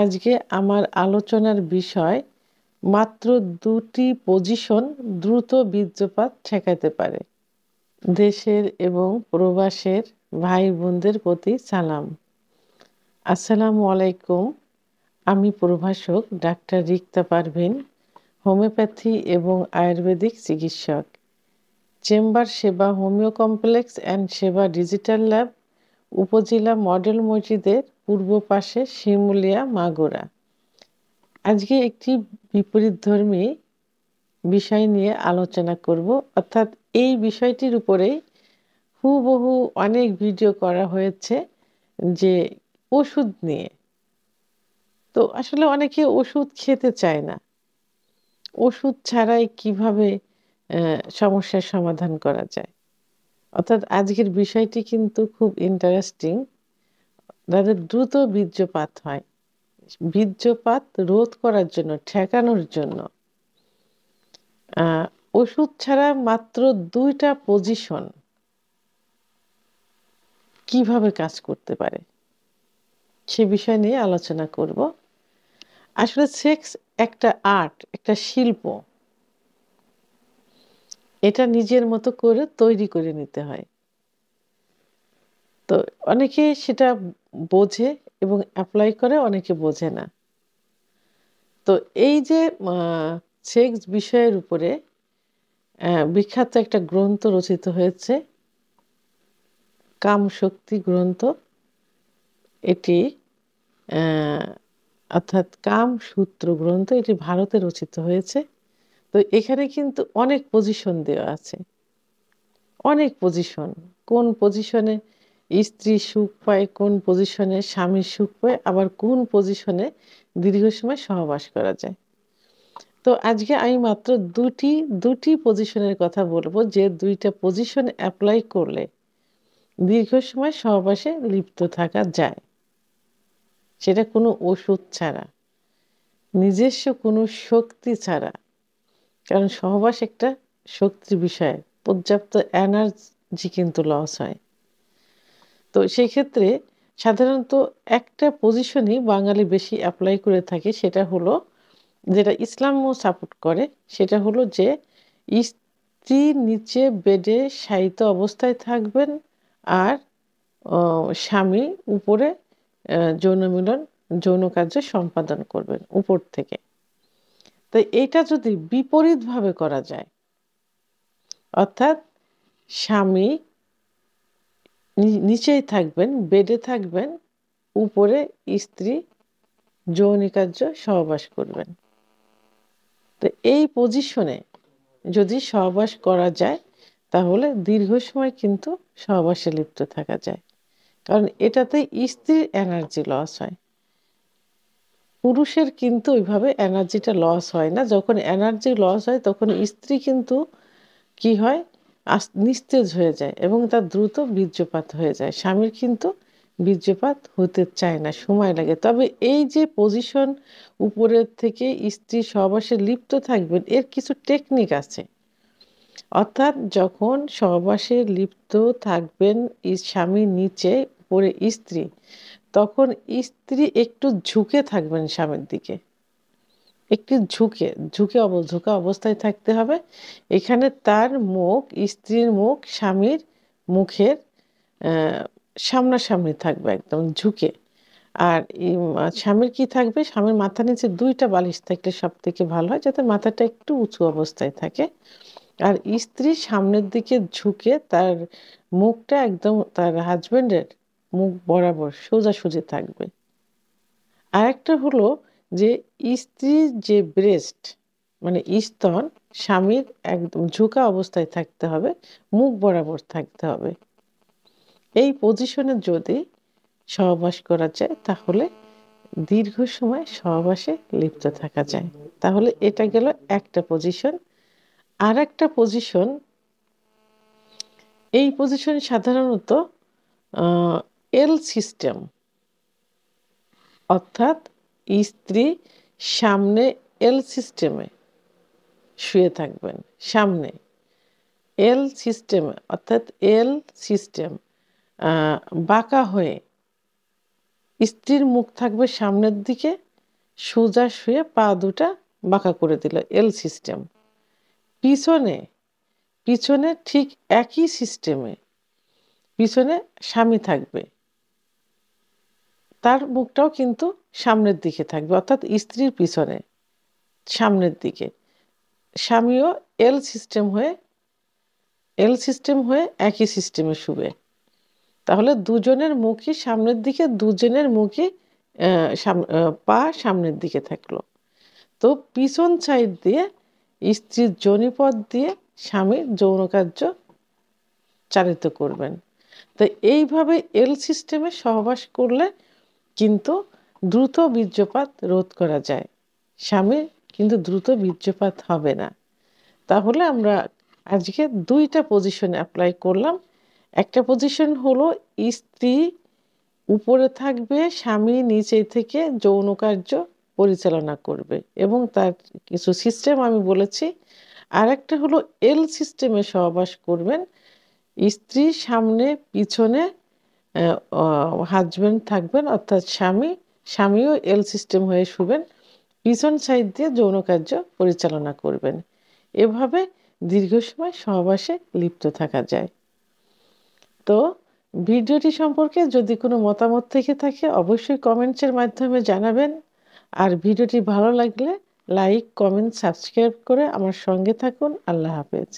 আজকে আমার আলোচনার বিষয় মাত্র ২টি পজিশন দ্রুত বীর্যপাত ঠেকাতে পারে। দেশের এবং প্রবাসের ভাই বোনদের প্রতি সালাম। আসসালামু আলাইকুম। আমি প্রভাষক ডাক্তার রিক্তা পারভিন, হোমিওপ্যাথি এবং আয়ুর্বেদিক চিকিৎসক। চেম্বার সেবা হোমিও কমপ্লেক্স অ্যান্ড সেবা ডিজিটাল ল্যাব, উপজেলা মডেল মসজিদের পূর্ব পাশে, শিমুলিয়া, মাগুরা। আজকে একটি বিপরীতধর্মী বিষয় নিয়ে আলোচনা করব, অর্থাৎ এই বিষয়টির উপরেই হুবহু অনেক ভিডিও করা হয়েছে যে ওষুধ নিয়ে। তো আসলে অনেকে ওষুধ খেতে চায় না। ওষুধ ছাড়াই কিভাবে সমস্যার সমাধান করা যায়। অর্থাৎ আজকের বিষয়টি কিন্তু খুব ইন্টারেস্টিং। যাদের দ্রুত বীর্যপাত হয়, বীর্যপাত রোধ করার জন্য, ঠেকানোর জন্য ওষুধ ছাড়া মাত্র ২টা পজিশন কিভাবে কাজ করতে পারে সে বিষয় নিয়ে আলোচনা করব। আসলে সেক্স একটা আর্ট, একটা শিল্প। এটা নিজের মতো করে তৈরি করে নিতে হয়। তো অনেকে সেটা বোঝে এবং অ্যাপ্লাই করে, অনেকে বোঝে না। তো এই যে সেক্স বিষয়ের উপরে বিখ্যাত একটা গ্রন্থ রচিত হয়েছে, কামশক্তি গ্রন্থ। এটি অর্থাৎ কামসূত্র গ্রন্থ, এটি ভারতে রচিত হয়েছে। তো এখানে কিন্তু অনেক পজিশন দেওয়া আছে, অনেক পজিশন। কোন পজিশনে স্ত্রী সুখ পায়, কোন পজিশনে স্বামী সুখ পায়, আবার কোন পজিশনে দীর্ঘ সময় সহবাস করা যায়। তো আজকে আমি মাত্র দুটি পজিশনের কথা বলবো, যে ২টা পজিশন অ্যাপ্লাই করলে দীর্ঘ সময় সহবাসে লিপ্ত থাকা যায়, সেটা কোনো ওষুধ ছাড়া, নিজস্ব কোনো শক্তি ছাড়া। কারণ সহবাস একটা শক্তির বিষয়, পর্যাপ্ত এনার্জি কিন্তু লস হয়। তো সেই ক্ষেত্রে সাধারণত একটা পজিশনই বাঙালি বেশি অ্যাপ্লাই করে থাকে, সেটা হলো, যেটা ইসলামও সাপোর্ট করে, সেটা হলো যে স্ত্রী নিচে বেডে শায়িত অবস্থায় থাকবেন আর স্বামী উপরে যৌন মিলন, যৌন কার্য সম্পাদন করবেন উপর থেকে। তো এইটা যদি বিপরীতভাবে করা যায়, অর্থাৎ স্বামী নিচেই থাকবেন, বেডে থাকবেন, উপরে স্ত্রী যৌনিকার্য সহবাস করবেন। তো এই পজিশনে যদি সহবাস করা যায়, তাহলে দীর্ঘ সময় কিন্তু সহবাসে লিপ্ত থাকা যায়। কারণ এটাতে স্ত্রীর এনার্জি লস হয়, পুরুষের কিন্তু ওইভাবে এনার্জিটা লস হয় না। যখন এনার্জি লস হয় তখন স্ত্রী কিন্তু কি হয়, নিস্তেজ হয়ে যায় এবং তার দ্রুত বীর্যপাত হয়ে যায়। স্বামীর কিন্তু বীর্যপাত হতে চায় না, সময় লাগে। তবে এই যে পজিশন, উপরের থেকে স্ত্রী সহবাসে লিপ্ত থাকবেন, এর কিছু টেকনিক আছে। অর্থাৎ যখন সহবাসে লিপ্ত থাকবেন স্বামী নিচে, উপরে স্ত্রী, তখন স্ত্রী একটু ঝুঁকে থাকবেন স্বামীর দিকে, একটু ঝুঁকা অবস্থায় থাকতে হবে। এখানে তার মুখ, স্ত্রীর মুখ স্বামীর মুখের সামনাসামনি থাকবে, একদম ঝুঁকে। আর স্বামীর কি থাকবে, স্বামীর মাথার নিচে 2টা বালিশ থাকলে সব থেকে ভালো হয়, যাতে মাথাটা একটু উঁচু অবস্থায় থাকে। আর স্ত্রী সামনের দিকে ঝুঁকে, তার মুখটা একদম তার হাজবেন্ডের মুখ বরাবর সোজাসুজি থাকবে। আরেকটা হলো যে স্ত্রীর যে ব্রেস্ট, মানে স্তন, স্বামীর একদম ঝুঁকা অবস্থায় থাকতে হবে, মুখ বরাবর থাকতে হবে। এই পজিশনে যদি সহবাস করা যায়, তাহলে দীর্ঘ সময় সহবাসে লিপ্ত থাকা যায়। তাহলে এটা গেল একটা পজিশন। আর একটা পজিশন, এই পজিশন সাধারণত এল সিস্টেম, অর্থাৎ স্ত্রী সামনে এল সিস্টেমে শুয়ে থাকবেন, সামনে এল সিস্টেমে, অর্থাৎ এল সিস্টেম, বাঁকা হয়ে স্ত্রীর মুখ থাকবে সামনের দিকে সোজা শুয়ে পা দুটা বাঁকা করে দিল, এল সিস্টেম। পিছনে পিছনে ঠিক একই সিস্টেমে পিছনে স্বামী থাকবে, তার মুখটাও কিন্তু সামনের দিকে থাকবে, অর্থাৎ স্ত্রীর পিছনে সামনের দিকে। স্বামীও এল সিস্টেম হয়ে একই সিস্টেমে শুবে। তাহলে দুজনের মুখই সামনের দিকে, দুজনের মুখই পা সামনের দিকে থাকলো। তো পিছন সাইড দিয়ে স্ত্রীর যোনিপথ দিয়ে স্বামীর যৌন কার্য চালিত করবেন। তো এইভাবে এল সিস্টেমে সহবাস করলে কিন্তু দ্রুত বীর্যপাত রোধ করা যায়, স্বামীর কিন্তু দ্রুত বীর্যপাত হবে না। তাহলে আমরা আজকে দুইটা পজিশন অ্যাপ্লাই করলাম। একটা পজিশন হলো স্ত্রী উপরে থাকবে, স্বামী নিচে থেকে যৌন কার্য পরিচালনা করবে, এবং তার কিছু সিস্টেম আমি বলেছি। আর একটা হলো এল সিস্টেমে সহবাস করবেন, স্ত্রী সামনে পিছনে হাজব্যান্ড থাকবেন, অর্থাৎ স্বামীও এল সিস্টেম হয়ে শুবেন, পিছন সাইড দিয়ে যৌন কার্য পরিচালনা করবেন। এভাবে দীর্ঘ সময় সহবাসে লিপ্ত থাকা যায়। তো ভিডিওটি সম্পর্কে যদি কোনো মতামত থেকে থাকে অবশ্যই কমেন্টসের মাধ্যমে জানাবেন। আর ভিডিওটি ভালো লাগলে লাইক, কমেন্ট, সাবস্ক্রাইব করে আমার সঙ্গে থাকুন। আল্লাহ হাফেজ।